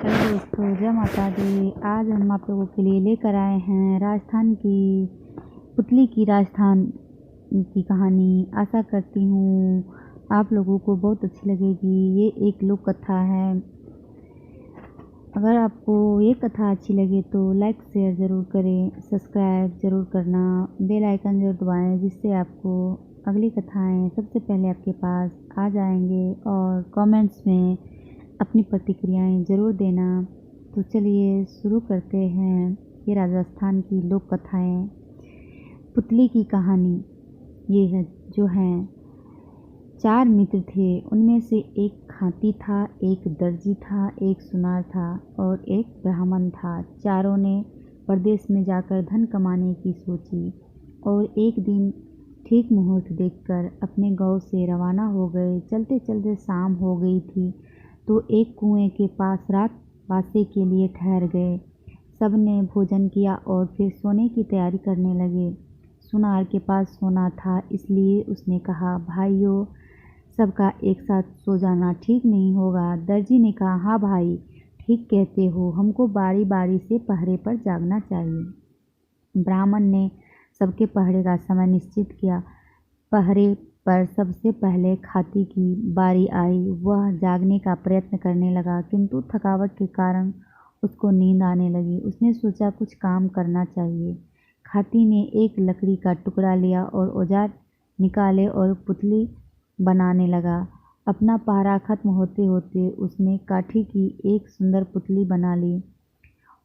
Hello दोस्तों, जय माता दी। आज हम आप लोगों के लिए लेकर आए हैं राजस्थान की पुतली की राजस्थान की कहानी। आशा करती हूँ आप लोगों को बहुत अच्छी लगेगी। ये एक लोक कथा है। अगर आपको ये कथा अच्छी लगे तो लाइक शेयर ज़रूर करें, सब्सक्राइब ज़रूर करना, बेल आइकन ज़रूर दबाएं, जिससे आपको अगली कथाएं सबसे पहले आपके पास आ जाएंगे। और कमेंट्स में अपनी प्रतिक्रियाएं ज़रूर देना। तो चलिए शुरू करते हैं ये राजस्थान की लोक कथाएँ। पुतली की कहानी ये है जो है। 4 मित्र थे। उनमें से एक खाती था, एक दर्जी था, एक सुनार था और एक ब्राह्मण था। चारों ने परदेश में जाकर धन कमाने की सोची और एक दिन ठीक मुहूर्त देखकर अपने गांव से रवाना हो गए। चलते चलते शाम हो गई थी तो एक कुएं के पास रात बासे के लिए ठहर गए। सबने भोजन किया और फिर सोने की तैयारी करने लगे। सुनार के पास सोना था, इसलिए उसने कहा, भाइयों, सबका एक साथ सो जाना ठीक नहीं होगा। दर्जी ने कहा, हाँ भाई, ठीक कहते हो, हमको बारी बारी से पहरे पर जागना चाहिए। ब्राह्मण ने सबके पहरे का समय निश्चित किया। पहरे पर सबसे पहले खाती की बारी आई। वह जागने का प्रयत्न करने लगा, किंतु थकावट के कारण उसको नींद आने लगी। उसने सोचा कुछ काम करना चाहिए। खाती ने एक लकड़ी का टुकड़ा लिया और औजार निकाले और पुतली बनाने लगा। अपना पहरा खत्म होते होते उसने काठी की एक सुंदर पुतली बना ली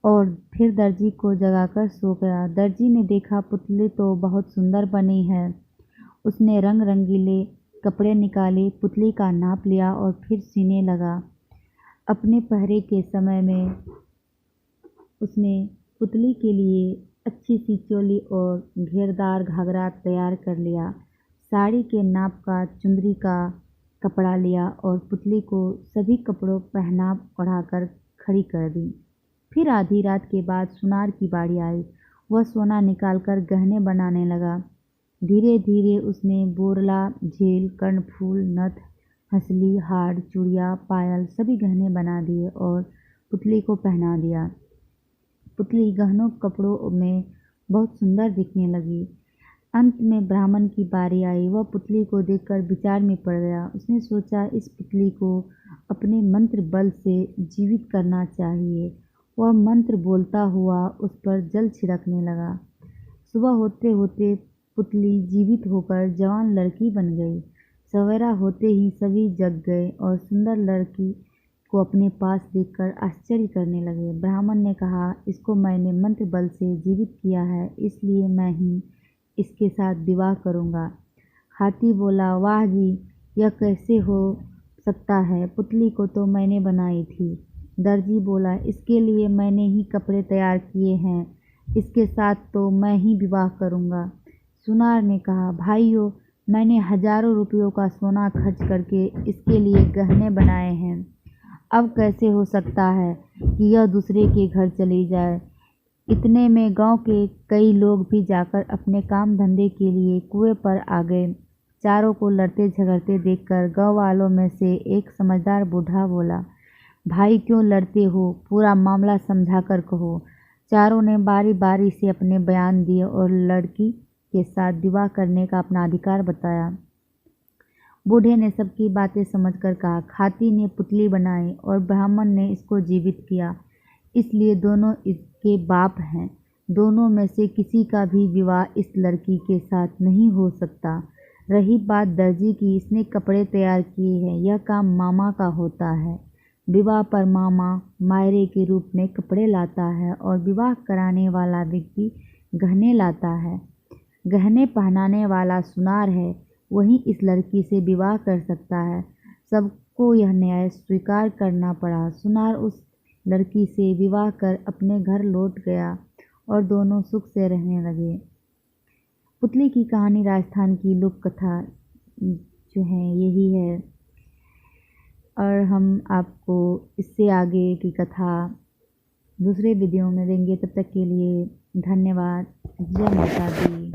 और फिर दर्जी को जगाकर सो गया। दर्जी ने देखा पुतली तो बहुत सुंदर बनी है। उसने रंग रंगीले कपड़े निकाले, पुतली का नाप लिया और फिर सीने लगा। अपने पहरे के समय में उसने पुतली के लिए अच्छी सी चोली और घेरदार घाघरा तैयार कर लिया। साड़ी के नाप का चुंदरी का कपड़ा लिया और पुतली को सभी कपड़ों पहना ओढ़ाकर खड़ी कर दी। फिर आधी रात के बाद सुनार की बारी आई। वह सोना निकालकर गहने बनाने लगा। धीरे धीरे उसने बोरला, झील, कर्णफूल, नथ, हंसली, हार, चूड़िया, पायल सभी गहने बना दिए और पुतली को पहना दिया। पुतली गहनों कपड़ों में बहुत सुंदर दिखने लगी। अंत में ब्राह्मण की बारी आई। वह पुतली को देखकर विचार में पड़ गया। उसने सोचा, इस पुतली को अपने मंत्र बल से जीवित करना चाहिए। वह मंत्र बोलता हुआ उस पर जल छिड़कने लगा। सुबह होते होते पुतली जीवित होकर जवान लड़की बन गई। सवेरा होते ही सभी जग गए और सुंदर लड़की को अपने पास देखकर आश्चर्य करने लगे। ब्राह्मण ने कहा, इसको मैंने मंत्र बल से जीवित किया है, इसलिए मैं ही इसके साथ विवाह करूंगा। हाथी बोला, वाह जी, यह कैसे हो सकता है? पुतली को तो मैंने बनाई थी। दर्जी बोला, इसके लिए मैंने ही कपड़े तैयार किए हैं, इसके साथ तो मैं ही विवाह करूंगा। सुनार ने कहा, भाइयों, मैंने हजारों रुपयों का सोना खर्च करके इसके लिए गहने बनाए हैं। अब कैसे हो सकता है कि यह दूसरे के घर चली जाए? इतने में गांव के कई लोग भी जाकर अपने काम धंधे के लिए कुएं पर आ गए। चारों को लड़ते झगड़ते देखकर गांव वालों में से एक समझदार बूढ़ा बोला, भाई क्यों लड़ते हो? पूरा मामला समझा कर कहो। चारों ने बारी बारी से अपने बयान दिए और लड़की के साथ विवाह करने का अपना अधिकार बताया। बूढ़े ने सबकी बातें समझकर कहा, खाती ने पुतली बनाई और ब्राह्मण ने इसको जीवित किया, इसलिए दोनों इसके बाप हैं। दोनों में से किसी का भी विवाह इस लड़की के साथ नहीं हो सकता। रही बात दर्जी की, इसने कपड़े तैयार किए हैं, यह काम मामा का होता है। विवाह पर मामा मायरे के रूप में कपड़े लाता है और विवाह कराने वाला व्यक्ति गहने लाता है। गहने पहनाने वाला सुनार है, वही इस लड़की से विवाह कर सकता है। सबको यह न्याय स्वीकार करना पड़ा। सुनार उस लड़की से विवाह कर अपने घर लौट गया और दोनों सुख से रहने लगे। पुतली की कहानी राजस्थान की लोक कथा जो है यही है। और हम आपको इससे आगे की कथा दूसरे वीडियो में देंगे। तब तक के लिए धन्यवाद। जय माता दी।